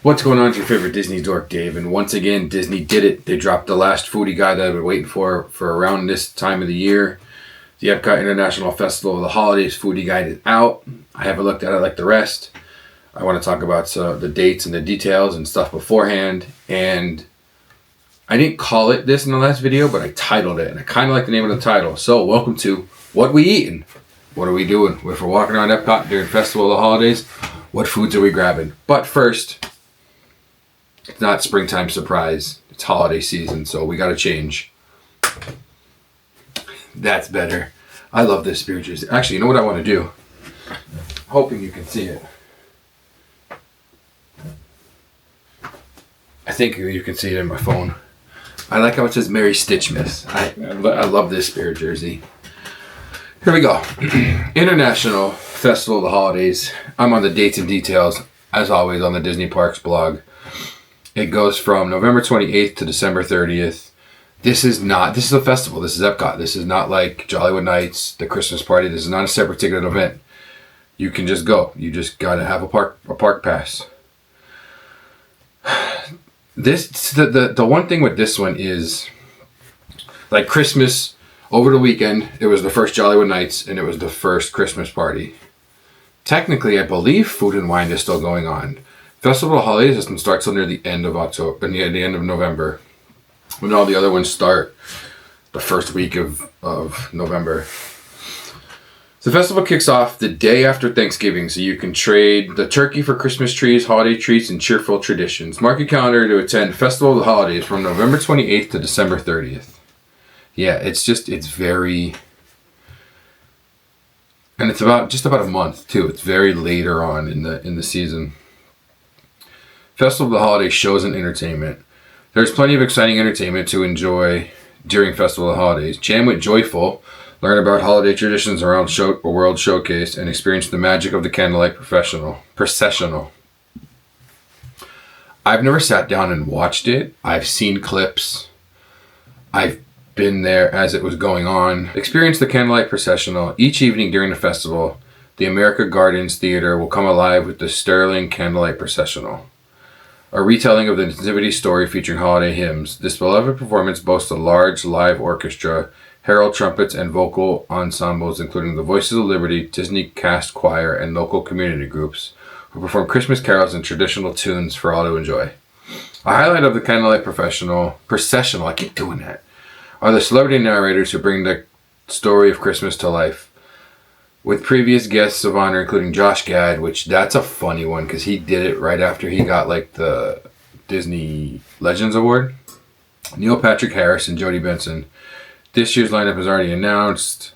What's going on? It's your favorite Disney dork, Dave. And once again, Disney did it. They dropped the last foodie guide that I've been waiting for around this time of the year. The Epcot International Festival of the Holidays foodie guide is out. I haven't looked at it like the rest. I want to talk about the dates and the details and stuff beforehand. And I didn't call it this in the last video, but I titled it. And I kind of like the name of the title. So, welcome to What We Eatin'. What are we doing? If we're walking around Epcot during Festival of the Holidays, what foods are we grabbing? But first, it's not springtime surprise. It's holiday season, so we got to change. That's better. I love this spirit jersey. Actually, you know what I want to do? Hoping you can see it. I think you can see it in my phone. I like how it says Merry Stitchmas. I love this spirit jersey. Here we go. International Festival of the Holidays. I'm on the dates and details, as always, on the Disney Parks blog. It goes from November 28th to December 30th. This is a festival. This is Epcot. This is not like Jollywood Nights, the Christmas party. This is not a separate ticketed event. You can just go. You just gotta have a park pass. The one thing with this one is, like Christmas, over the weekend, it was the first Jollywood Nights and it was the first Christmas party. Technically, I believe Food and Wine is still going on. Festival of Holidays doesn't start till near the end of October, the end of November, when all the other ones start the first week of November. The festival kicks off the day after Thanksgiving, so you can trade the turkey for Christmas trees, holiday treats, and cheerful traditions. Mark your calendar to attend Festival of the Holidays from November 28th to December 30th. Yeah, it's very... And it's just about a month, too. It's very later on in the season. Festival of the Holidays shows and entertainment. There's plenty of exciting entertainment to enjoy during Festival of the Holidays. Jam with Joyful, learn about holiday traditions around a world showcase, and experience the magic of the candlelight processional. I've never sat down and watched it. I've seen clips. I've been there as it was going on. Experience the candlelight processional. Each evening during the festival, the America Gardens Theater will come alive with the Sterling Candlelight Processional, a retelling of the Nativity story featuring holiday hymns. This beloved performance boasts a large live orchestra, herald trumpets, and vocal ensembles, including the Voices of Liberty, Disney Cast Choir, and local community groups, who perform Christmas carols and traditional tunes for all to enjoy. A highlight of the Candlelight Processional, I keep doing that, are the celebrity narrators who bring the story of Christmas to life, with previous guests of honor including Josh Gad, which that's a funny one because he did it right after he got like the Disney Legends Award. Neil Patrick Harris and Jodie Benson. This year's lineup is already announced.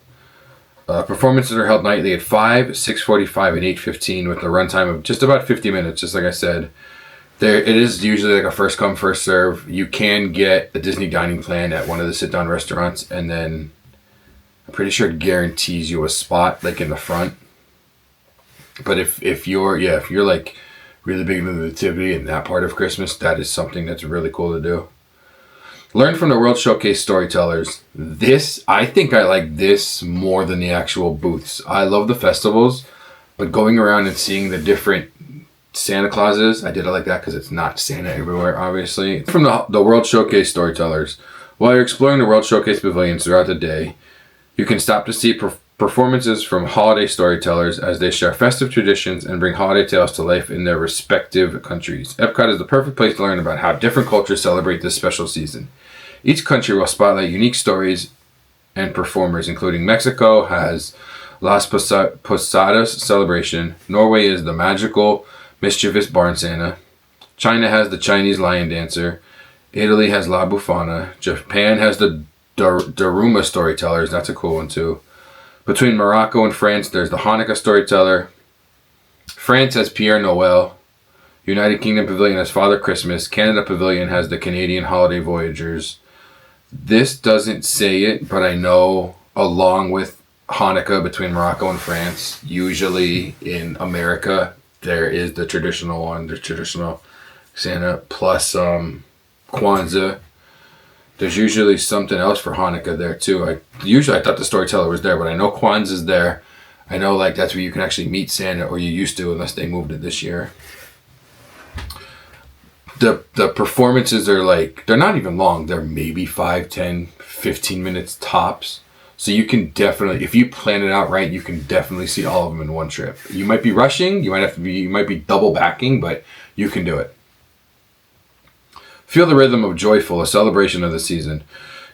Performances are held nightly at 5, 6:45, and 8:15 with a runtime of just about 50 minutes, just like I said. It is usually like a first come, first serve. You can get a Disney dining plan at one of the sit-down restaurants, and then I'm pretty sure it guarantees you a spot like in the front. But if you're like really big into the nativity and that part of Christmas, that is something that's really cool to do. Learn from the World Showcase storytellers. I think I like this more than the actual booths. I love the festivals, but going around and seeing the different Santa Clauses, I did it like that because it's not Santa everywhere, obviously. From the World Showcase storytellers. While you're exploring the World Showcase pavilions throughout the day, you can stop to see performances from holiday storytellers as they share festive traditions and bring holiday tales to life in their respective countries. Epcot is the perfect place to learn about how different cultures celebrate this special season. Each country will spotlight unique stories and performers, including Mexico has Las Posadas celebration, Norway is the magical, mischievous barn Santa, China has the Chinese lion dancer, Italy has La Bufana, Japan has the Daruma storytellers, that's a cool one too. Between Morocco and France, there's the Hanukkah storyteller. France has Pierre Noel. United Kingdom Pavilion has Father Christmas. Canada Pavilion has the Canadian Holiday Voyagers. This doesn't say it, but I know along with Hanukkah between Morocco and France, usually in America, there is the traditional one, the traditional Santa, plus Kwanzaa. There's usually something else for Hanukkah there too. I thought the storyteller was there, but I know Kwanzaa's there. I know like that's where you can actually meet Santa, or you used to, unless they moved it this year. The performances are like, they're not even long. They're maybe 5, 10, 15 minutes tops. So you can definitely, if you plan it out right, you can definitely see all of them in one trip. You might be rushing, you might be double backing, but you can do it. Feel the rhythm of Joyful, a celebration of the season.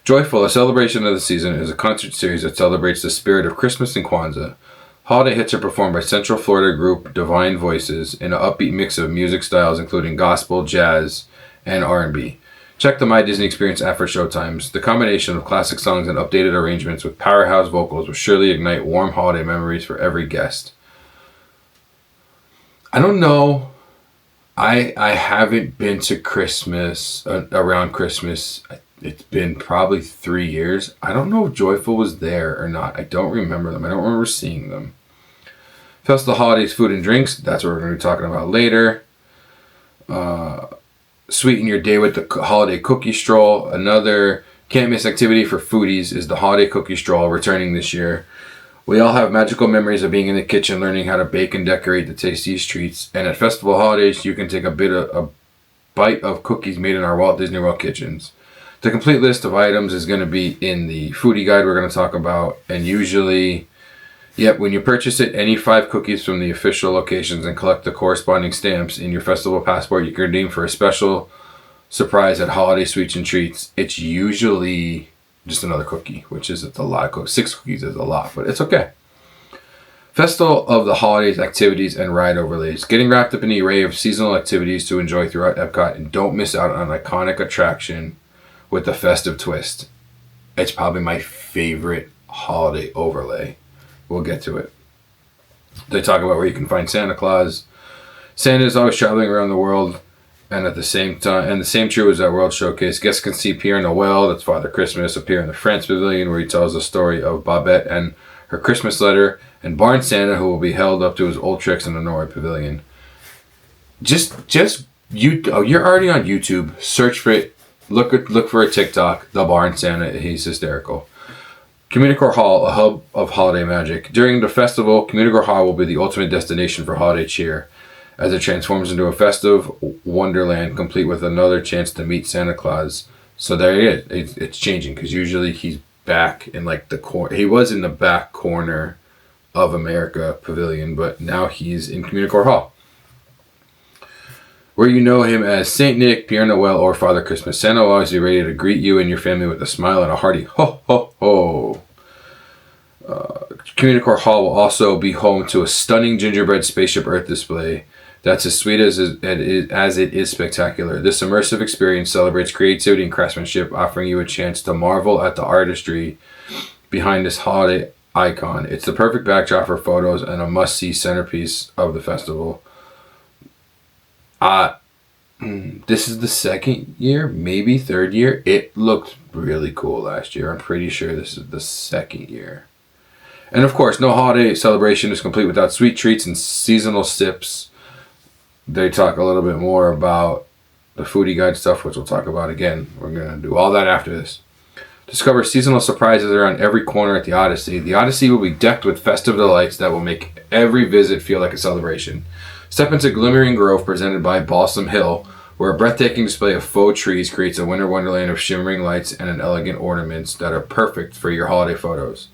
Joyful, a celebration of the season, is a concert series that celebrates the spirit of Christmas and Kwanzaa. Holiday hits are performed by Central Florida group Divine Voices in an upbeat mix of music styles including gospel, jazz, and R&B. Check the My Disney Experience app for showtimes. The combination of classic songs and updated arrangements with powerhouse vocals will surely ignite warm holiday memories for every guest. I don't know. I haven't been to Christmas, around Christmas. It's been probably 3 years. I don't know if Joyful was there or not. I don't remember them. I don't remember seeing them. Festival Holidays, Food and Drinks. That's what we're going to be talking about later. Sweeten your day with the Holiday Cookie Stroll. Another can't miss activity for foodies is the Holiday Cookie Stroll, returning this year. We all have magical memories of being in the kitchen, learning how to bake and decorate the tastiest treats. And at Festival Holidays, you can take a bite of cookies made in our Walt Disney World kitchens. The complete list of items is going to be in the foodie guide we're going to talk about. And usually, when you purchase it, any 5 cookies from the official locations and collect the corresponding stamps in your festival passport, you can redeem for a special surprise at Holiday Sweets and Treats. It's usually just another cookie, which is a lot of cookies. 6 cookies is a lot, but it's okay. Festival of the Holidays activities and ride overlays. Getting wrapped up in the array of seasonal activities to enjoy throughout Epcot, and don't miss out on an iconic attraction with the festive twist. It's probably my favorite holiday overlay. We'll get to it. They talk about where you can find Santa Claus. Santa is always traveling around the world, and at the same time, and the same true as at World Showcase. Guests can see Pierre Noel, that's Father Christmas, appear in the France Pavilion, where he tells the story of Babette and her Christmas letter, and Barn Santa, who will be held up to his old tricks in the Norwood Pavilion. You're already on YouTube. Search for it. Look for a TikTok, the Barn Santa. He's hysterical. Communicore Hall, a hub of holiday magic. During the festival, Communicore Hall will be the ultimate destination for holiday cheer, as it transforms into a festive wonderland, complete with another chance to meet Santa Claus. So there it is. It's changing, because usually he's back in like the corner. He was in the back corner of America Pavilion, but now he's in Communicore Hall, where you know him as Saint Nick, Pierre Noel, or Father Christmas. Santa will always be ready to greet you and your family with a smile and a hearty ho ho ho. Communicore Hall will also be home to a stunning gingerbread spaceship Earth display that's as sweet as it is spectacular. This immersive experience celebrates creativity and craftsmanship, offering you a chance to marvel at the artistry behind this holiday icon. It's the perfect backdrop for photos and a must-see centerpiece of the festival. This is the second year, maybe third year. It looked really cool last year. I'm pretty sure this is the second year. And of course, no holiday celebration is complete without sweet treats and seasonal sips. They talk a little bit more about the foodie guide stuff, which we'll talk about again. We're going to do all that after this. Discover seasonal surprises around every corner at the Odyssey. The Odyssey will be decked with festive delights that will make every visit feel like a celebration. Step into Glimmering Grove, presented by Balsam Hill, where a breathtaking display of faux trees creates a winter wonderland of shimmering lights and elegant ornaments that are perfect for your holiday photos.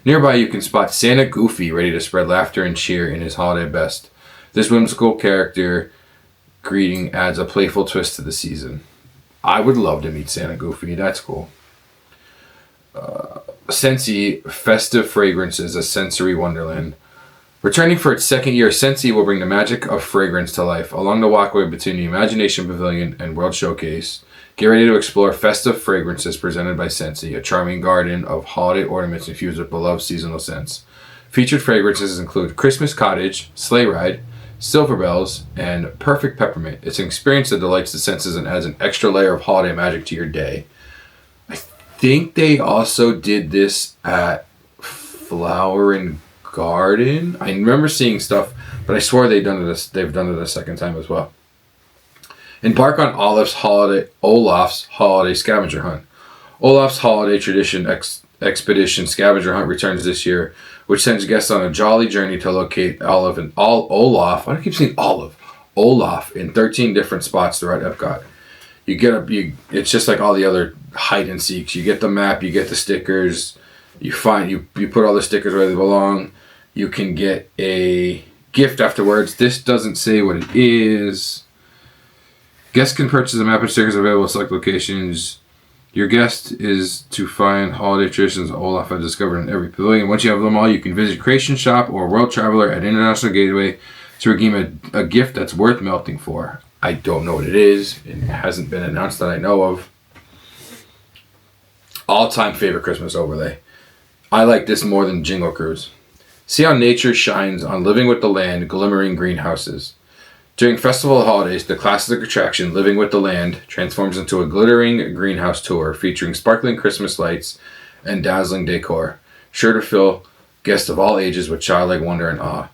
Nearby, you can spot Santa Goofy, ready to spread laughter and cheer in his holiday best. This whimsical character greeting adds a playful twist to the season. I would love to meet Santa Goofy. That's cool. Scentsy, festive fragrances, a sensory wonderland. Returning for its second year, Scentsy will bring the magic of fragrance to life. Along the walkway between the Imagination Pavilion and World Showcase, get ready to explore festive fragrances presented by Scentsy, a charming garden of holiday ornaments infused with beloved seasonal scents. Featured fragrances include Christmas Cottage, Sleigh Ride, Silver Bells, and Perfect Peppermint. It's an experience that delights the senses and adds an extra layer of holiday magic to your day. I think they also did this at Flower and Garden. I remember seeing stuff, but I swore they've done it a second time as well. Embark on Olaf's Holiday Scavenger Hunt. Olaf's Holiday Tradition Expedition Scavenger Hunt returns this year, which sends guests on a jolly journey to locate Olaf. Why do I keep saying Olive? Olaf in 13 different spots throughout Epcot. It's just like all the other hide and seeks. You get the map, you get the stickers, you put all the stickers where they belong. You can get a gift afterwards. This doesn't say what it is. Guests can purchase a map and stickers available at select locations. Your guest is to find holiday traditions Olaf has discovered in every pavilion. Once you have them all, you can visit Creation Shop or World Traveler at International Gateway to redeem a gift that's worth melting for. I don't know what it is. It hasn't been announced that I know of. All-time favorite Christmas overlay. I like this more than Jingle Cruise. See how nature shines on Living with the Land glimmering greenhouses. During Festival of Holidays, the classic attraction Living with the Land transforms into a glittering greenhouse tour featuring sparkling Christmas lights and dazzling decor, sure to fill guests of all ages with childlike wonder and awe.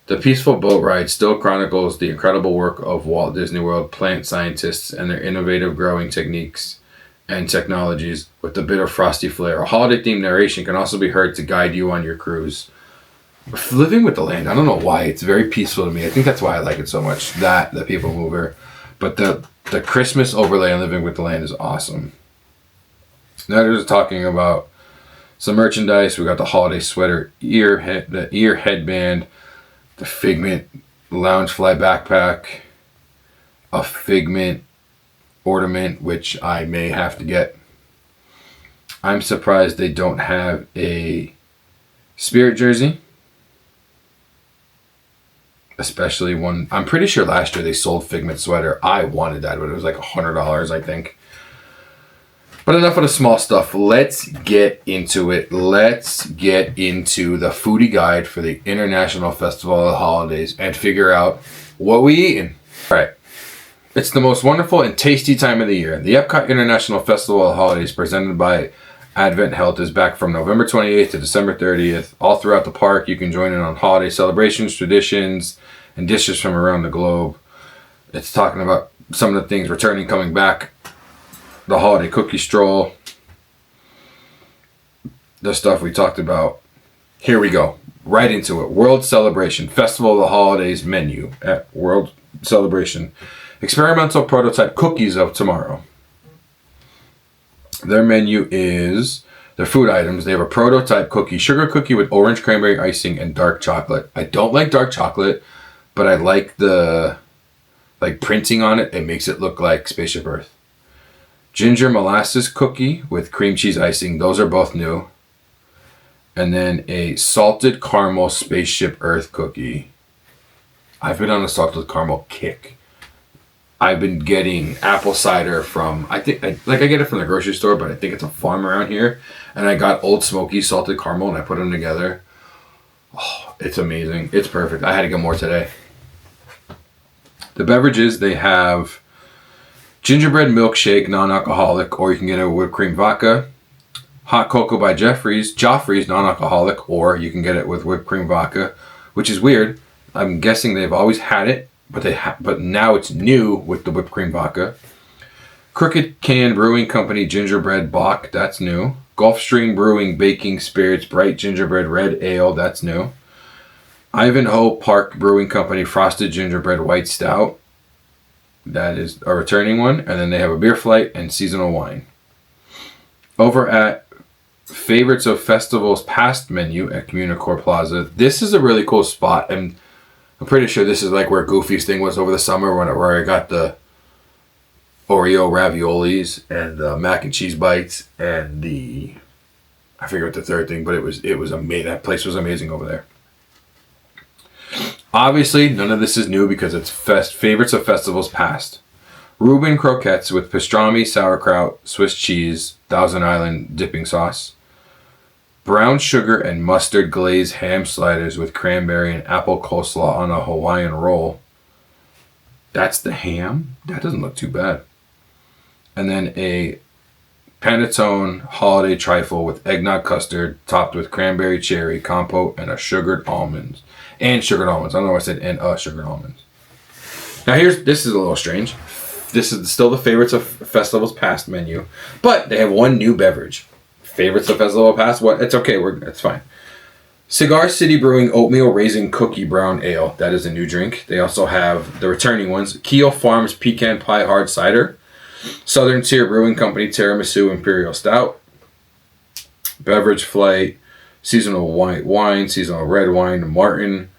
The peaceful boat ride still chronicles the incredible work of Walt Disney World plant scientists and their innovative growing techniques and technologies with a bit of frosty flair. A holiday-themed narration can also be heard to guide you on your cruise. Living with the Land, I don't know why, it's very peaceful to me. I think that's why I like it so much, the people mover. But the Christmas overlay on Living with the Land is awesome. Now there's talking about some merchandise. We got the holiday sweater, the ear headband, the Figment Loungefly backpack, a Figment ornament, which I may have to get. I'm surprised they don't have a Spirit jersey. Especially one, I'm pretty sure last year they sold Figment sweater. I wanted that, but it was like $100, I think. But enough of the small stuff. Let's get into it. Let's get into the foodie guide for the International Festival of Holidays and figure out what we eating. All right. It's the most wonderful and tasty time of the year. The Epcot International Festival of Holidays presented by Advent Health is back from November 28th to December 30th. All throughout the park, you can join in on holiday celebrations, traditions, and dishes from around the globe. It's talking about some of the things returning, coming back. The holiday cookie stroll. The stuff we talked about. Here we go. Right into it. World Celebration. Festival of the Holidays menu at World Celebration. Experimental prototype cookies of tomorrow. Their menu is their food items. They have a prototype cookie, sugar cookie with orange cranberry icing and dark chocolate. I don't like dark chocolate, but I like the printing on it. It makes it look like Spaceship Earth. Ginger molasses cookie with cream cheese icing. Those are both new. And then a salted caramel Spaceship Earth cookie. I've been on a salted caramel kick. I've been getting apple cider from, I get it from the grocery store, but I think it's a farm around here. And I got Old Smoky salted caramel and I put them together. Oh, it's amazing. It's perfect. I had to get more today. The beverages, they have gingerbread milkshake, non-alcoholic, or you can get it with whipped cream vodka. Hot cocoa by Joffrey's, non-alcoholic, or you can get it with whipped cream vodka, which is weird. I'm guessing they've always had it. But now it's new with the whipped cream vodka. Crooked Can Brewing Company Gingerbread Bock, that's new. Gulfstream Brewing Baking Spirits Bright Gingerbread Red Ale, that's new. Ivanhoe Park Brewing Company Frosted Gingerbread White Stout, that is a returning one. And then they have a Beer Flight and seasonal wine. Over at Favorites of Festivals Past menu at Communicore Plaza, this is a really cool spot, and I'm pretty sure this is like where Goofy's thing was over the summer where I got the Oreo raviolis and the mac and cheese bites and I forget what the third thing, but it was amazing. That place was amazing over there. Obviously, none of this is new because it's Favorites of Festivals Past. Reuben croquettes with pastrami, sauerkraut, Swiss cheese, Thousand Island dipping sauce. Brown sugar and mustard glazed ham sliders with cranberry and apple coleslaw on a Hawaiian roll. That's the ham? That doesn't look too bad. And then a panettone holiday trifle with eggnog custard topped with cranberry cherry compote and sugared almonds. I don't know why I said sugared almonds. Now this is a little strange. This is still the Favorites of Festivals Past menu, but they have one new beverage. Favorites of Festival Past? What? It's okay. It's fine. Cigar City Brewing Oatmeal Raisin Cookie Brown Ale. That is a new drink. They also have the returning ones. Keel Farms Pecan Pie Hard Cider. Southern Tier Brewing Company Tiramisu Imperial Stout. Beverage Flight. Seasonal white wine. Seasonal red wine. Martin.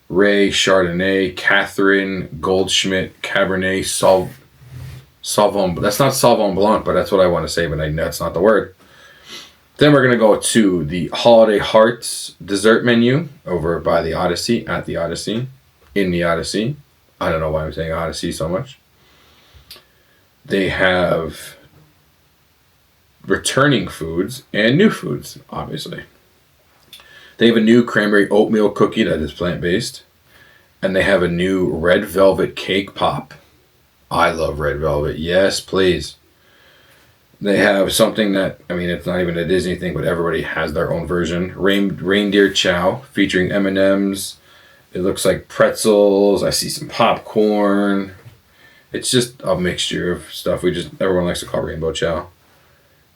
Ray Chardonnay. Catherine Goldschmidt Cabernet Sauvignon. That's not Sauvignon Blanc, but that's what I want to say, but that's not the word. Then we're going to go to the Holiday Hearts dessert menu over by the Odyssey, at the Odyssey, in the Odyssey. I don't know why I'm saying Odyssey so much. They have returning foods and new foods, obviously. They have a new cranberry oatmeal cookie that is plant-based. And they have a new red velvet cake pop. I love red velvet. Yes, please. They have something that, I mean, it's not even a Disney thing, but everybody has their own version. Reindeer chow featuring M&Ms. It looks like pretzels. I see some popcorn. It's just a mixture of stuff everyone likes to call rainbow chow.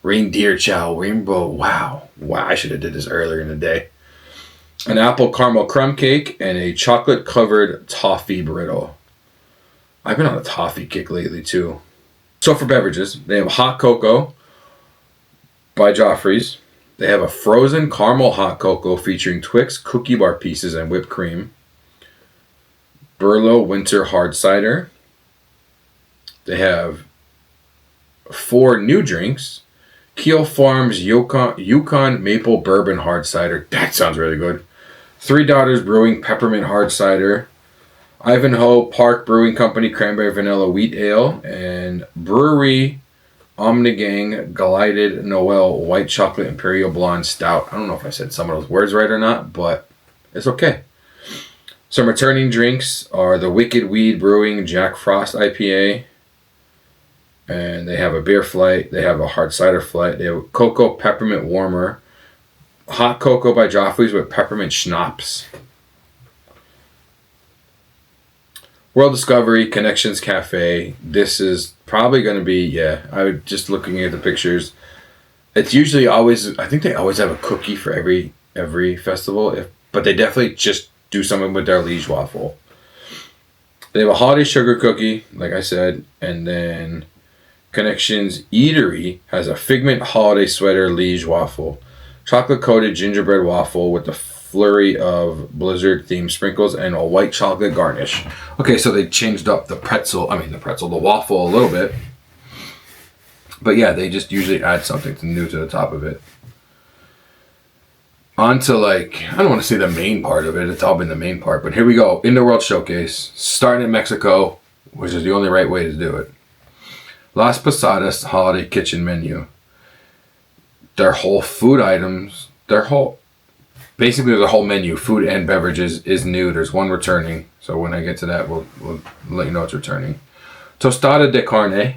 Reindeer chow, rainbow, wow. Wow, I should have did this earlier in the day. An apple caramel crumb cake and a chocolate covered toffee brittle. I've been on a toffee kick lately too. So for beverages, they have hot cocoa by Joffrey's. They have a frozen caramel hot cocoa featuring Twix cookie bar pieces and whipped cream. Burlow winter hard cider. They have 4 new drinks. Keel Farms Yukon maple bourbon hard cider. That sounds really good. Three Daughters Brewing peppermint hard cider. Ivanhoe Park Brewing Company Cranberry Vanilla Wheat Ale, and Brewery Omnigang Glided Noel White Chocolate Imperial Blonde Stout. I don't know if I said some of those words right or not, but it's okay. Some returning drinks are the Wicked Weed Brewing Jack Frost IPA, and they have a beer flight. They have a hard cider flight. They have a cocoa peppermint warmer, hot cocoa by Joffrey's with peppermint schnapps. World Discovery Connections Cafe. This is probably going to be, I was just looking at the pictures. It's usually always, I think they always have a cookie for every festival, but they definitely just do something with their Liege waffle. They have a holiday sugar cookie, like I said, and then Connections Eatery has a Figment Holiday Sweater Liege waffle. Chocolate coated gingerbread waffle with the flurry of Blizzard themed sprinkles and a white chocolate garnish. Okay, so they changed up the waffle a little bit. But yeah, they just usually add something new to the top of it. On to I don't want to say the main part of it. It's all been the main part. But here we go. In the World Showcase. Starting in Mexico, which is the only right way to do it. Las Posadas Holiday Kitchen Menu. Their whole food items, basically the whole menu, food and beverages, is new. There's one returning. So when I get to that, we'll let you know it's returning. Tostada de carne.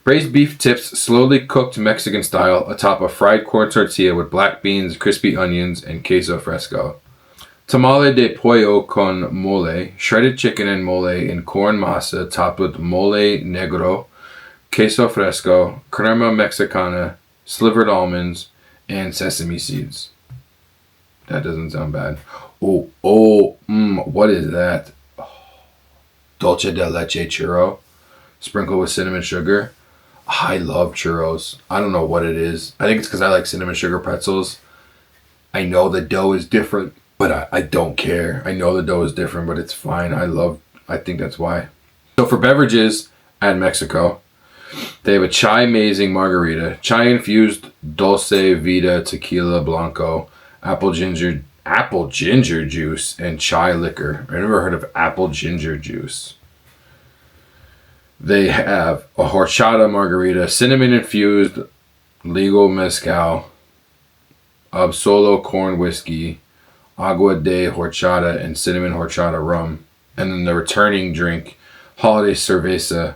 Braised beef tips, slowly cooked Mexican style, atop a fried corn tortilla with black beans, crispy onions, and queso fresco. Tamale de pollo con mole. Shredded chicken and mole in corn masa, topped with mole negro, queso fresco, crema mexicana, slivered almonds, and sesame seeds. That doesn't sound bad. What is that? Dulce de leche churro, sprinkled with cinnamon sugar. I love churros. I don't know what it is. I think it's because I like cinnamon sugar pretzels. I know the dough is different, but I don't care. I know the dough is different, but it's fine. I think that's why. So for beverages at Mexico, they have a chai amazing margarita, chai infused dulce vida tequila blanco, apple ginger juice, and chai liquor. I never heard of apple ginger juice. They have a horchata margarita, cinnamon infused legal mezcal, Absolo corn whiskey, agua de horchata, and cinnamon horchata rum. And then the returning drink, holiday cerveza,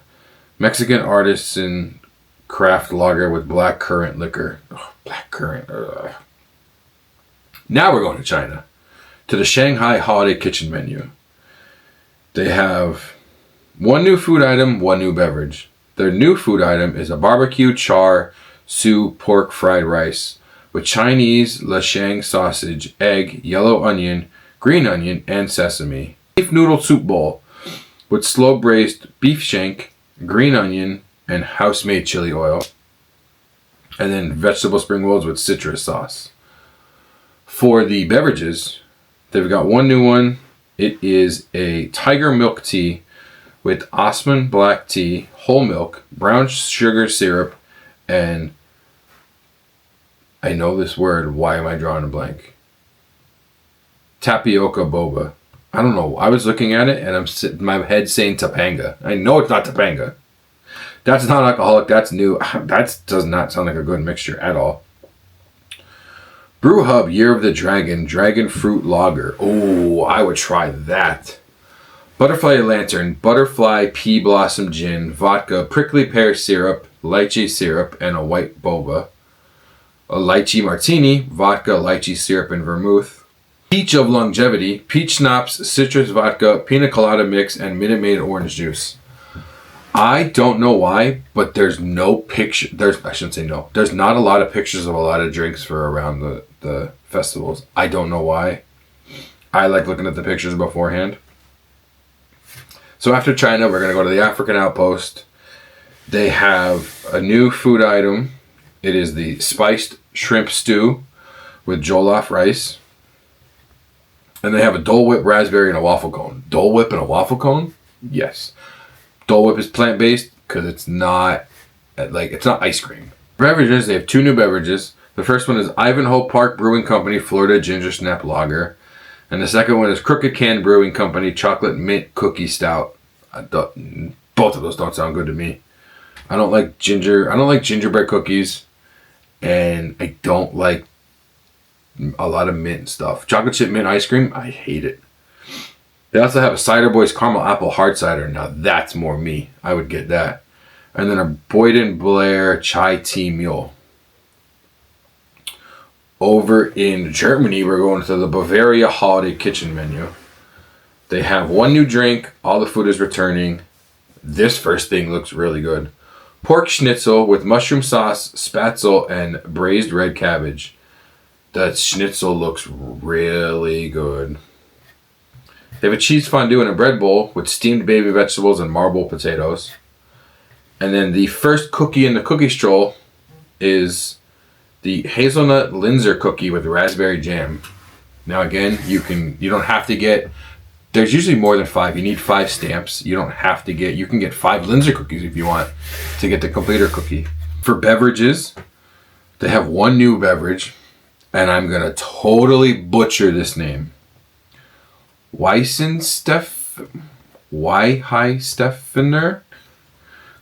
Mexican artisan craft lager with black currant liquor. Black currant. Now we're going to China, to the Shanghai Holiday Kitchen menu. They have one new food item, one new beverage. Their new food item is a barbecue char siu pork fried rice, with Chinese lashang sausage, egg, yellow onion, green onion, and sesame. Beef noodle soup bowl with slow braised beef shank, green onion, and house-made chili oil. And then vegetable spring rolls with citrus sauce. For the beverages, they've got one new one. It is a tiger milk tea with Osman black tea, whole milk, brown sugar syrup, and I know this word. Why am I drawing a blank? Tapioca boba. I don't know. I was looking at it and I'm sitting my head saying Topanga. I know it's not Topanga. That's non-alcoholic. That's new. That does not sound like a good mixture at all. Brew Hub Year of the Dragon, Dragon Fruit Lager. Oh, I would try that. Butterfly Lantern, Butterfly Pea Blossom Gin, Vodka, Prickly Pear Syrup, Lychee Syrup, and a White Boba. A Lychee Martini, Vodka, Lychee Syrup, and Vermouth. Peach of Longevity, Peach Schnapps, Citrus Vodka, Pina Colada Mix, and Minute Maid Orange Juice. I don't know why, but there's no picture. I shouldn't say no. There's not a lot of pictures of a lot of drinks for around the festivals. I don't know why. I like looking at the pictures beforehand. So after China, we're going to go to the African Outpost. They have a new food item. It is the spiced shrimp stew with jollof rice. And they have a Dole Whip raspberry and a waffle cone. Dole Whip and a waffle cone? Yes. Dole Whip is plant-based because it's not ice cream. Beverages, they have two new beverages. The first one is Ivanhoe Park Brewing Company Florida Ginger Snap Lager. And the second one is Crooked Can Brewing Company Chocolate Mint Cookie Stout. Both of those don't sound good to me. I don't like gingerbread cookies. And I don't like a lot of mint stuff. Chocolate chip mint ice cream, I hate it. They also have a Cider Boys Caramel Apple Hard Cider. Now that's more me. I would get that. And then a Boyd and Blair Chai Tea Mule. Over in Germany, we're going to the Bavaria Holiday Kitchen menu. They have one new drink. All the food is returning. This first thing looks really good. Pork schnitzel with mushroom sauce, spatzel, and braised red cabbage. That schnitzel looks really good. They have a cheese fondue in a bread bowl with steamed baby vegetables and marble potatoes. And then the first cookie in the cookie stroll is the hazelnut Linzer cookie with raspberry jam. Now again, you don't have to get, there's usually more than 5. You need 5 stamps. You can get 5 Linzer cookies if you want to get the completer cookie. For beverages, they have one new beverage. And I'm going to totally butcher this name. Weihai-Steffener?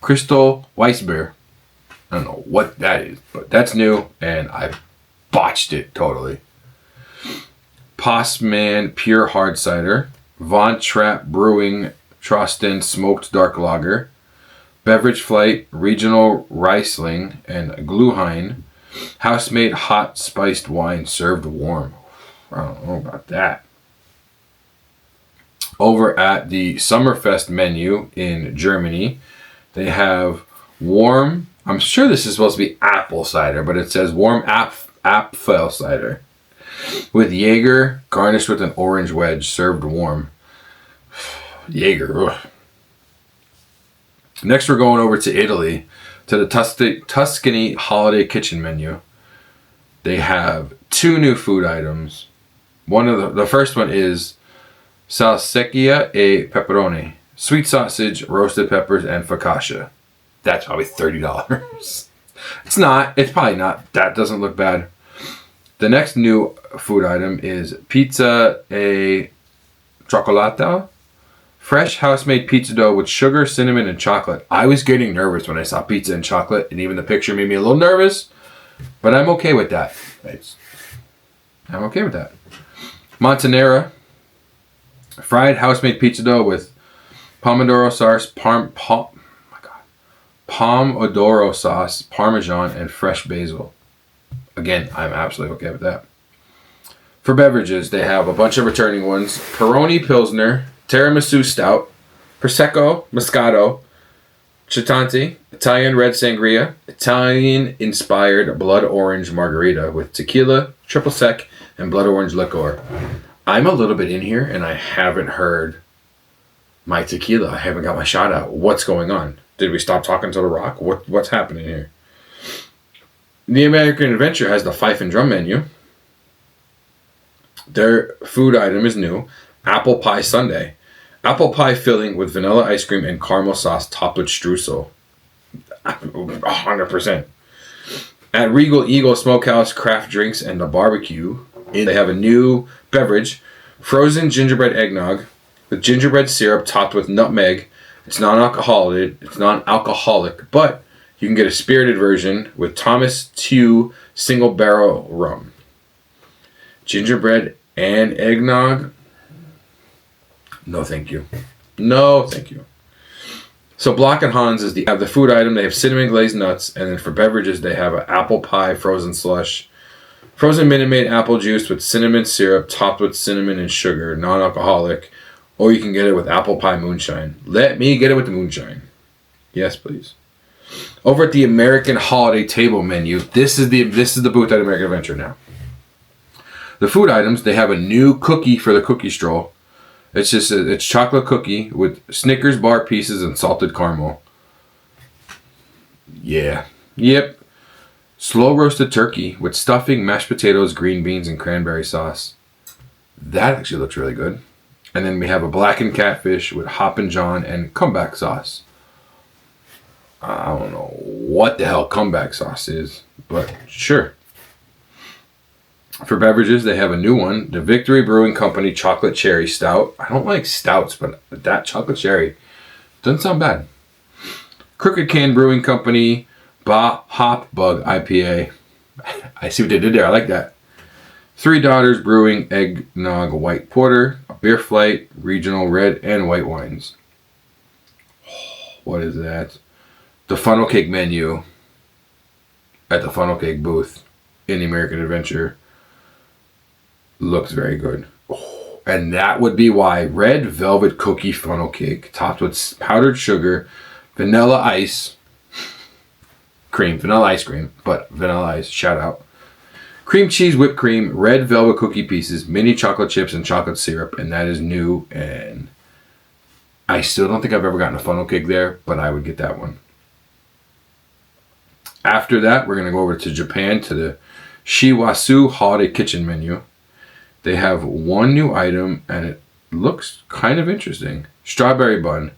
Crystal Weissbier. I don't know what that is, but that's new, and I botched it totally. Postman Pure Hard Cider. Von Trapp Brewing Trosten Smoked Dark Lager. Beverage Flight Regional Riesling and Glühwein. House-made hot spiced wine served warm. I don't know about that. Over at the Summerfest menu in Germany, they have warm, I'm sure this is supposed to be apple cider, but it says warm Apfel cider with Jaeger garnished with an orange wedge served warm. Jaeger. Ugh. Next, we're going over to Italy, to the Tuscany Holiday Kitchen menu. They have 2 new food items. The first one is salsiccia e peperoni, sweet sausage, roasted peppers, and focaccia. That's probably $30. It's not. It's probably not. That doesn't look bad. The next new food item is pizza e cioccolata. Fresh house-made pizza dough with sugar, cinnamon, and chocolate. I was getting nervous when I saw pizza and chocolate, and even the picture made me a little nervous, but I'm okay with that. I'm okay with that. Montanera. Fried house-made pizza dough with pomodoro sauce, pomodoro sauce, parmesan, and fresh basil. Again, I'm absolutely okay with that. For beverages, they have a bunch of returning ones. Peroni Pilsner, Tiramisu Stout, Prosecco, Moscato, Chianti, Italian red sangria, Italian-inspired blood orange margarita with tequila, triple sec, and blood orange liqueur. I'm a little bit in here, and I haven't heard my tequila. I haven't got my shot out. What's going on? Did we stop talking to The Rock? What's happening here? The American Adventure has the fife and drum menu. Their food item is new. Apple pie sundae. Apple pie filling with vanilla ice cream and caramel sauce topped with streusel. 100%. At Regal Eagle Smokehouse Craft Drinks and the Barbecue, they have a new beverage, frozen gingerbread eggnog with gingerbread syrup topped with nutmeg. It's non-alcoholic, but you can get a spirited version with Thomas Tew single barrel rum. Gingerbread and eggnog? No, thank you. No, thank you. So Block and Hans have the food item. They have cinnamon glazed nuts, and then for beverages they have an apple pie frozen slush, frozen Minute Maid apple juice with cinnamon syrup topped with cinnamon and sugar, non-alcoholic, or you can get it with apple pie moonshine. Let me get it with the moonshine. Yes, please. Over at the American Holiday Table menu, this is the booth at American Adventure now. The food items, they have a new cookie for the cookie stroll. It's chocolate cookie with Snickers bar pieces and salted caramel. Yeah. Yep. Slow roasted turkey with stuffing, mashed potatoes, green beans, and cranberry sauce. That actually looks really good. And then we have a blackened catfish with Hoppin' John and comeback sauce. I don't know what the hell comeback sauce is, but sure. For beverages, they have a new one, the Victory Brewing Company Chocolate Cherry Stout. I don't like stouts, but that chocolate cherry doesn't sound bad. Crooked Can Brewing Company Hop Bug IPA. I see what they did there. I like that. Three Daughters Brewing Eggnog White Porter, a Beer Flight, regional red and white wines. What is that? The funnel cake menu at the funnel cake booth in the American Adventure looks very good. And that would be why. Red velvet cookie funnel cake topped with powdered sugar, vanilla ice cream, vanilla ice cream, but vanilla ice, shout out. Cream cheese, whipped cream, red velvet cookie pieces, mini chocolate chips, and chocolate syrup. And that is new. And I still don't think I've ever gotten a funnel cake there, but I would get that one. After that, we're going to go over to Japan to the Shiwasu Holiday Kitchen menu. They have one new item, and it looks kind of interesting. Strawberry bun.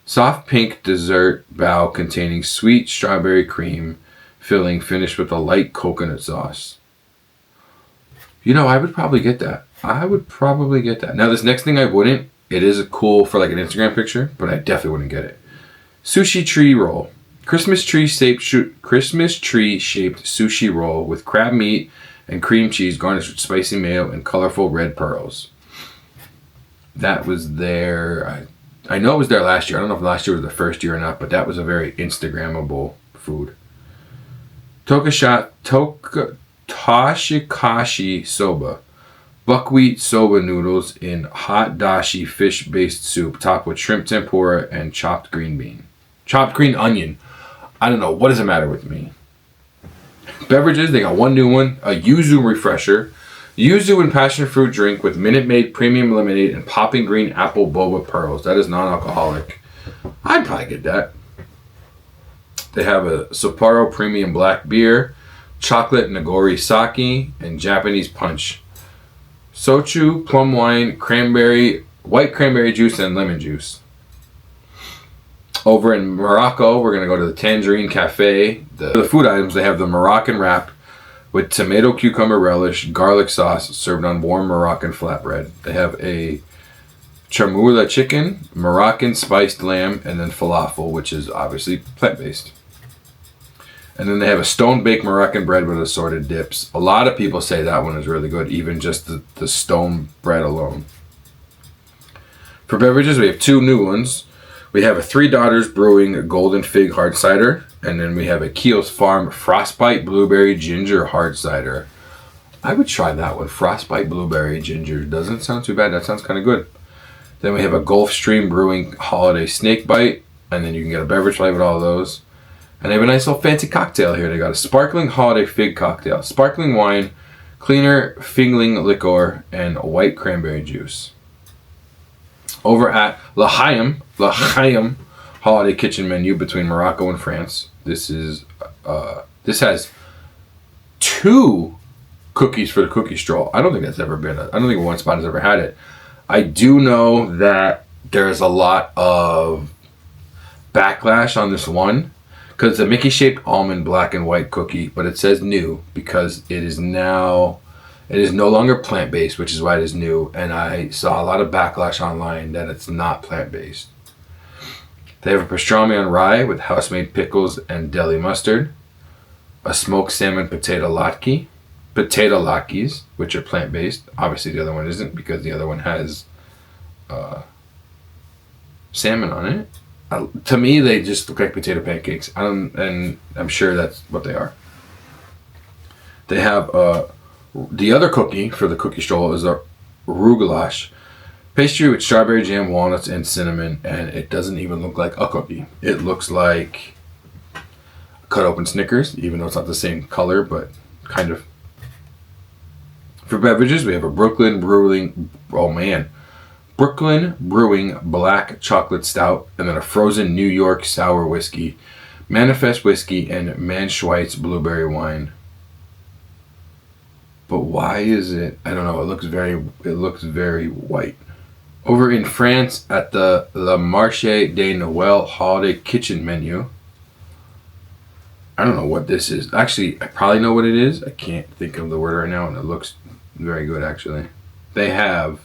Soft pink dessert bowl containing sweet strawberry cream filling finished with a light coconut sauce. You know, I would probably get that. Now, this next thing I wouldn't. It is cool for like an Instagram picture, but I definitely wouldn't get it. Sushi tree roll. Christmas tree shaped sushi roll with crab meat and cream cheese garnished with spicy mayo and colorful red pearls. That was there. I know it was there last year. I don't know if last year was the first year or not, but that was a very Instagrammable food. Toshikashi soba. Buckwheat soba noodles in hot dashi fish-based soup topped with shrimp tempura and chopped green onion. I don't know. What does it matter with me? Beverages, they got one new one, a yuzu refresher. Yuzu and passion fruit drink with Minute Maid premium lemonade and popping green apple boba pearls. That is non-alcoholic. I'd probably get that. They have a Sapporo premium black beer, chocolate nagori sake, and Japanese punch. Sochu, plum wine, white cranberry juice, and lemon juice. Over in Morocco, we're going to go to the Tangerine Cafe. The food items, they have the Moroccan wrap with tomato cucumber relish, garlic sauce served on warm Moroccan flatbread. They have a charmoula chicken, Moroccan spiced lamb, and then falafel, which is obviously plant-based. And then they have a stone-baked Moroccan bread with assorted dips. A lot of people say that one is really good, even just the stone bread alone. For beverages, we have two new ones. We have a Three Daughters Brewing Golden Fig Hard Cider. And then we have a Keel's Farm Frostbite Blueberry Ginger Hard Cider. I would try that one. Frostbite Blueberry Ginger. Doesn't sound too bad. That sounds kind of good. Then we have a Gulfstream Brewing Holiday Snake Bite. And then you can get a beverage flavor with all of those. And they have a nice little fancy cocktail here. They got a sparkling holiday fig cocktail, sparkling wine, cleaner figling liqueur, and white cranberry juice. Over at L'Chaim holiday kitchen menu between Morocco and France. This has 2 cookies for the cookie stroll. I don't think one spot has ever had it. I do know that there's a lot of backlash on this one because it's a Mickey shaped almond black and white cookie, but it says new because it is no longer plant-based, which is why it is new, and I saw a lot of backlash online that it's not plant-based. They have a pastrami on rye with house-made pickles and deli mustard, a smoked salmon potato latkes, which are plant-based. Obviously the other one isn't because the other one has salmon on it. To me, they just look like potato pancakes. And I'm sure that's what they are. They have the other cookie for the cookie stroll is a roux goulash pastry with strawberry jam, walnuts, and cinnamon, and it doesn't even look like a cookie. It looks like cut open Snickers, even though it's not the same color, but kind of. For beverages, we have a Brooklyn Brewing Black Chocolate Stout, and then a frozen New York Sour Whiskey, Manifest Whiskey, and Manschweitz Blueberry Wine. But why is it? I don't know. It looks very white. Over in France at the Le Marché de Noël holiday kitchen menu. I don't know what this is. Actually, I probably know what it is. I can't think of the word right now, and it looks very good actually. They have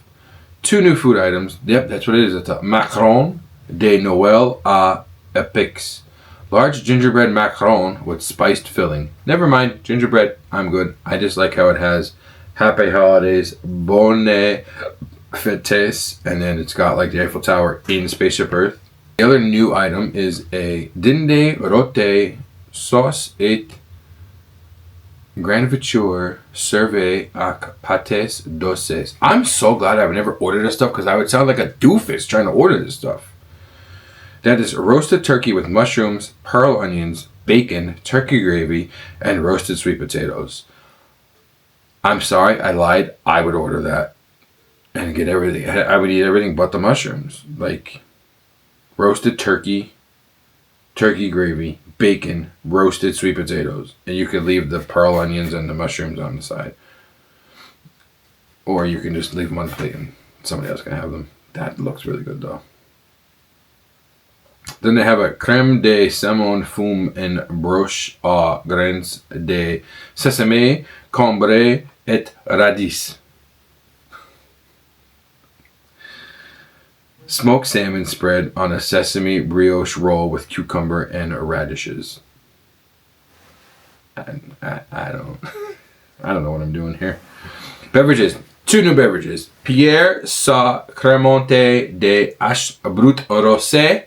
2 new food items. Yep, that's what it is. It's a macaron de Noël à EPCOT'S. Large gingerbread macaron with spiced filling. Never mind, gingerbread, I'm good. I just like how it has Happy Holidays, Bonne Fêtes, and then it's got like the Eiffel Tower in Spaceship Earth. The other new item is a dinde rôti sauce et graniture servée avec pâtes douces. I'm so glad I've never ordered this stuff because I would sound like a doofus trying to order this stuff. That is roasted turkey with mushrooms, pearl onions, bacon, turkey gravy, and roasted sweet potatoes. I'm sorry, I lied. I would order that and get everything. I would eat everything but the mushrooms. Like roasted turkey, turkey gravy, bacon, roasted sweet potatoes. And you could leave the pearl onions and the mushrooms on the side. Or you can just leave them on the plate and somebody else can have them. That looks really good though. Then they have a crème de saumon fume en broche à grains de sesame, cambray et radis. Smoked salmon spread on a sesame brioche roll with cucumber and radishes. I don't know what I'm doing here. Beverages. 2 new beverages. Pierre sa Cremonte de H Brut Rosé.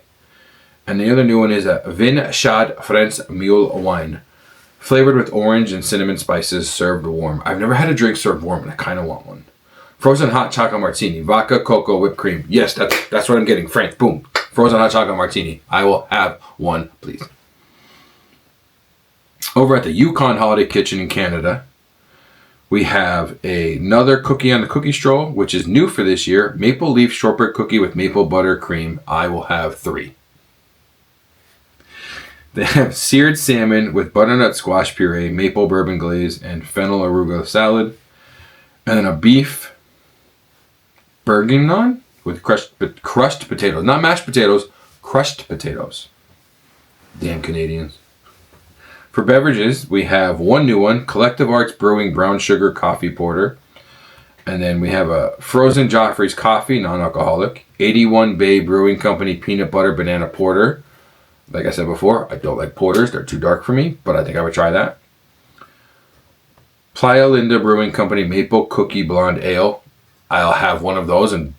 And the other new one is a Vin Chad France Mule Wine. Flavored with orange and cinnamon spices, served warm. I've never had a drink served warm, and I kind of want one. Frozen hot chocolate martini. Vodka, cocoa, whipped cream. Yes, that's what I'm getting. France, boom. Frozen hot chocolate martini. I will have one, please. Over at the Yukon Holiday Kitchen in Canada, we have another cookie on the cookie stroll, which is new for this year. Maple leaf shortbread cookie with maple butter cream. I will have 3. They have seared salmon with butternut squash puree, maple bourbon glaze, and fennel arugula salad. And then a beef bourguignon with crushed potatoes. Not mashed potatoes, crushed potatoes. Damn Canadians. For beverages, we have 1 new one, Collective Arts Brewing Brown Sugar Coffee Porter. And then we have a Frozen Joffrey's Coffee, non-alcoholic. 81 Bay Brewing Company Peanut Butter Banana Porter. Like I said before, I don't like porters. They're too dark for me, but I think I would try that. Playa Linda Brewing Company Maple Cookie Blonde Ale. I'll have one of those and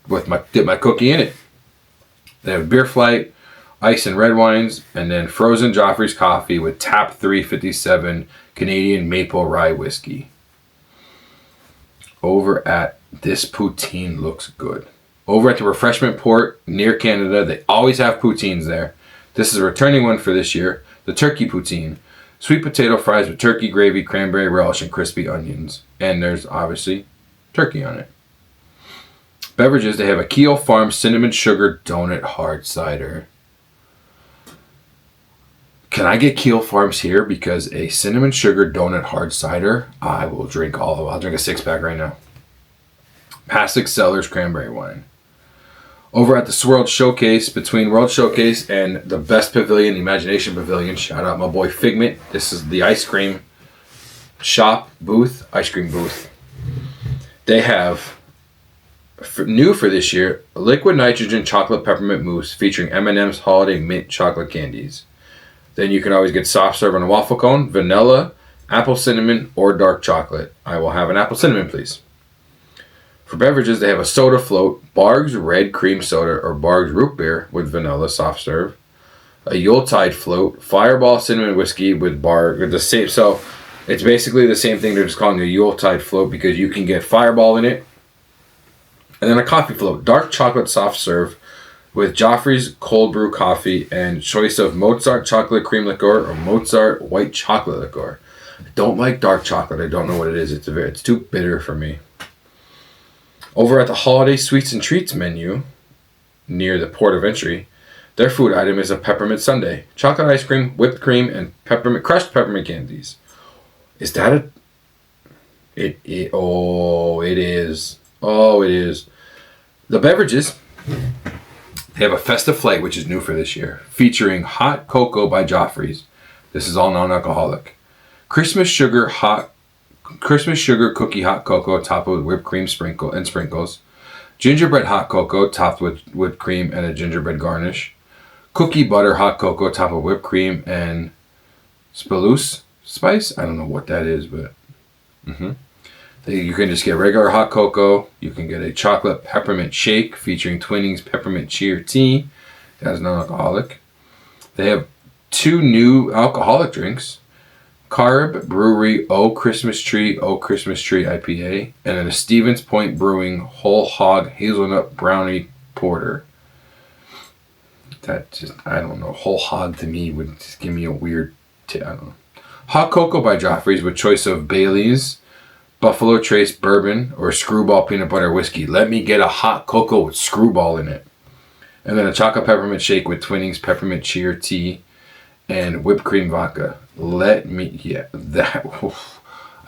dip my cookie in it. They have Beer Flight, ice and red wines, and then Frozen Joffrey's Coffee with Tap 357 Canadian Maple Rye Whiskey. Over at this poutine looks good. Over at the Refreshment Port near Canada, they always have poutines there. This is a returning one for this year. The turkey poutine. Sweet potato fries with turkey gravy, cranberry relish, and crispy onions. And there's obviously turkey on it. Beverages, they have a Keel Farm cinnamon sugar donut hard cider. Can I get Keel Farms here? Because a cinnamon sugar donut hard cider, I will drink all of it. I'll drink a 6-pack right now. Pastic Cellars cranberry wine. Over at the World Showcase, between World Showcase and the Best Pavilion, the Imagination Pavilion, shout out my boy Figment. This is the ice cream shop booth, ice cream booth. They have, new for this year, liquid nitrogen chocolate peppermint mousse featuring M&M's holiday mint chocolate candies. Then you can always get soft serve on a waffle cone, vanilla, apple cinnamon, or dark chocolate. I will have an apple cinnamon, please. For beverages, they have a soda float, Barg's Red Cream Soda or Barg's Root Beer with vanilla soft serve, a Yuletide float, Fireball Cinnamon Whiskey with Barg, with the same. So it's basically the same thing. They're just calling a Yuletide float because you can get Fireball in it. And then a coffee float, dark chocolate soft serve with Joffrey's cold brew coffee and choice of Mozart chocolate cream liqueur or Mozart white chocolate liqueur. I don't like dark chocolate. I don't know what it is. It's too bitter for me. Over at the Holiday Sweets and Treats menu, near the port of entry, their food item is a peppermint sundae, chocolate ice cream, whipped cream, and crushed peppermint candies. Is that a... It is. Oh, it is. The beverages, they have a Festive Flight, which is new for this year, featuring hot cocoa by Joffrey's. This is all non-alcoholic. Christmas sugar cookie hot cocoa topped with whipped cream sprinkles. Gingerbread hot cocoa topped with whipped cream and a gingerbread garnish. Cookie butter hot cocoa topped with whipped cream and spruce spice. I don't know what that is, but you can just get regular hot cocoa. You can get a chocolate peppermint shake featuring Twinings peppermint cheer tea. That is non-alcoholic. They have 2 new alcoholic drinks. Carb Brewery O Christmas Tree IPA, and then a Stevens Point Brewing Whole Hog Hazelnut Brownie Porter. That just, I don't know, whole hog to me would just give me a weird, I don't know. Hot cocoa by Joffrey's with choice of Bailey's, Buffalo Trace Bourbon, or Screwball Peanut Butter Whiskey. Let me get a hot cocoa with Screwball in it. And then a chocolate peppermint shake with Twinings Peppermint Cheer Tea and whipped cream vodka. I'd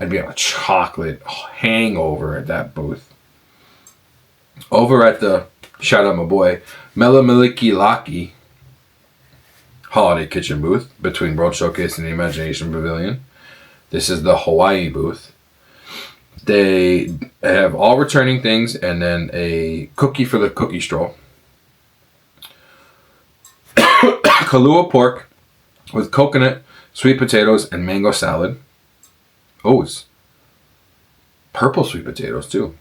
be on a chocolate hangover at that booth. Over at the, shout out my boy, Melamaliki Laki Holiday Kitchen booth between World Showcase and the Imagination Pavilion. This is the Hawaii booth. They have all returning things and then a cookie for the cookie stroll. Kalua pork with coconut, sweet potatoes, and mango salad. Oh, it's purple sweet potatoes too.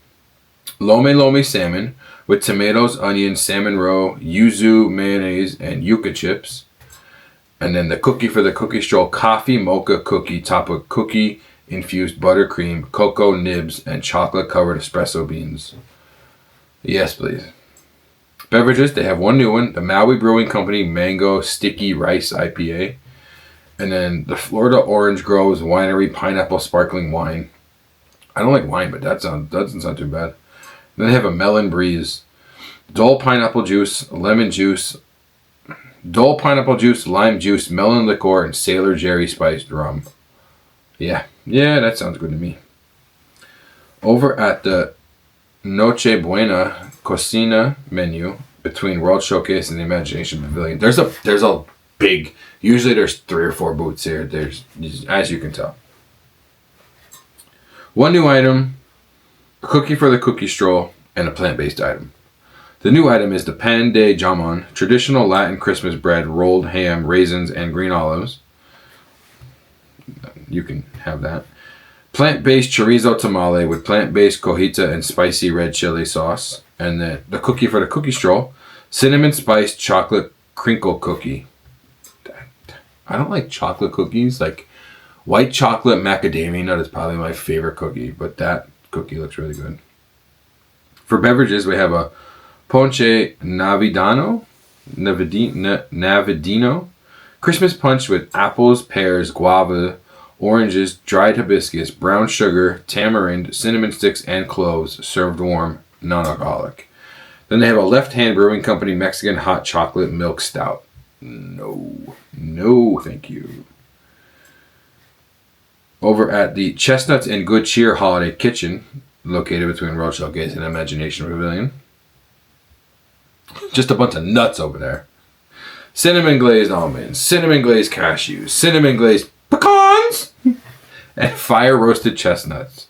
Lome salmon with tomatoes, onions, salmon roe, yuzu mayonnaise, and yuca chips. And then the cookie for the cookie stroll, coffee mocha cookie topped with cookie infused buttercream, cocoa nibs, and chocolate covered espresso beans. Yes, please. Beverages, they have one new one, the Maui Brewing Company Mango Sticky Rice IPA. And then the Florida Orange Groves Winery Pineapple Sparkling Wine. I don't like wine, but that doesn't sound too bad. Then they have a Melon Breeze, Dole Pineapple Juice, Lemon Juice, Dole Pineapple Juice, Lime Juice, Melon Liqueur, and Sailor Jerry Spiced Rum. Yeah, that sounds good to me. Over at the Noche Buena Cocina menu between World Showcase and the Imagination Pavilion. There's a big, usually there's 3 or 4 booths here. There's, as you can tell. One new item, a cookie for the cookie stroll, and a plant-based item. The new item is the pan de jamon, traditional Latin Christmas bread, rolled ham, raisins, and green olives. You can have that. Plant-based chorizo tamale with plant-based cojita and spicy red chili sauce. And then the cookie for the cookie stroll, cinnamon spiced chocolate crinkle cookie. I don't like chocolate cookies. Like white chocolate macadamia nut is probably my favorite cookie, but that cookie looks really good. For beverages, we have a Ponche Navidino, Christmas punch with apples, pears, guava, oranges, dried hibiscus, brown sugar, tamarind, cinnamon sticks, and cloves, served warm, non-alcoholic. Then they have a Left Hand Brewing Company Mexican hot chocolate milk stout. No, thank you. Over at the Chestnuts and Good Cheer Holiday Kitchen, located between Rochelle Gates and Imagination Pavilion. Just a bunch of nuts over there. Cinnamon glazed almonds, cinnamon glazed cashews, cinnamon glazed pecans, and fire roasted chestnuts.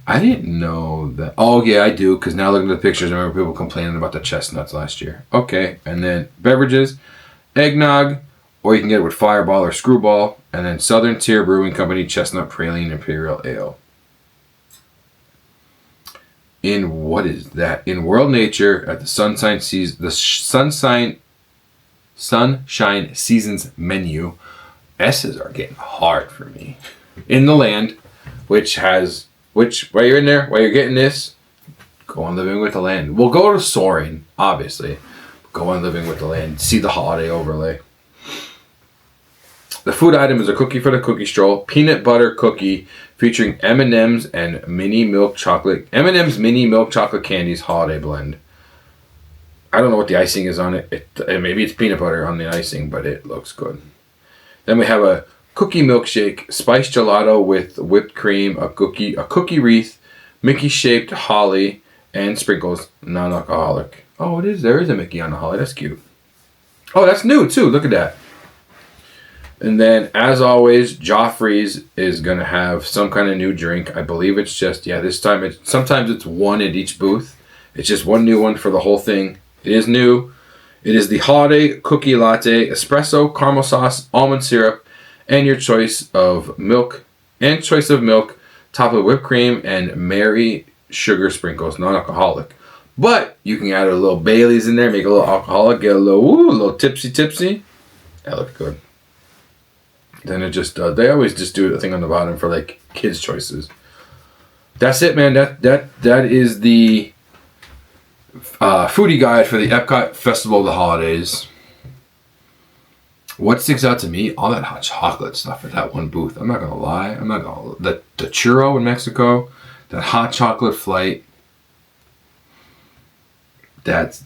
I didn't know that. Oh, yeah, I do, because now looking at the pictures, I remember people complaining about the chestnuts last year. Okay, and then beverages, eggnog, or you can get it with Fireball or Screwball, and then Southern Tier Brewing Company Chestnut Praline Imperial Ale. In what is that? In World Nature at the Sunshine Seasons menu, S's are getting hard for me. In the Land, while you're in there, while you're getting this, go on Living with the Land. We'll go to Soaring, obviously. Go on Living with the Land. See the holiday overlay. The food item is a cookie for the cookie stroll, peanut butter cookie featuring M&M's and mini milk chocolate. M&M's mini milk chocolate candies holiday blend. I don't know what the icing is on it. Maybe it's peanut butter on the icing, but it looks good. Then we have a cookie milkshake, spiced gelato with whipped cream, a cookie wreath, Mickey shaped holly, and sprinkles, non-alcoholic. Oh, it is. There is a Mickey on the holly. That's cute. Oh, that's new too. Look at that. And then, as always, Joffrey's is going to have some kind of new drink. I believe it's just, this time, sometimes it's one at each booth. It's just one new one for the whole thing. It is new. It is the Holiday Cookie Latte, espresso, caramel sauce, almond syrup, and your choice of milk, topped with whipped cream and Mary sugar sprinkles, non-alcoholic. But you can add a little Bailey's in there, make it a little alcoholic, get a little tipsy. That looks good. Then it just they always just do a thing on the bottom for like kids' choices. That's it, man. That is the foodie guide for the Epcot Festival of the Holidays. What sticks out to me? All that hot chocolate stuff at that one booth. I'm not gonna lie. The churro in Mexico, that hot chocolate flight. That's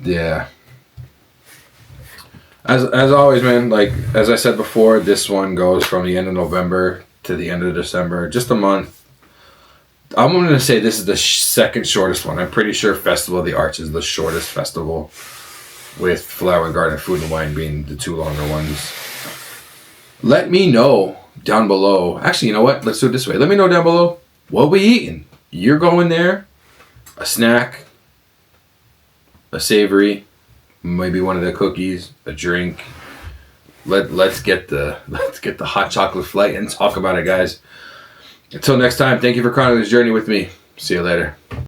As always, man, like, as I said before, this one goes from the end of November to the end of December. Just a month. I'm going to say this is the second shortest one. I'm pretty sure Festival of the Arts is the shortest festival, with Flower and Garden Food and Wine being the two longer ones. Let me know down below. Actually, you know what? Let's do it this way. Let me know down below what we eating. You're going there, a snack, a savory, maybe one of the cookies, a drink. Let's get the hot chocolate flight and talk about it, guys. Until next time, thank you for chronicling this journey with me. See you later.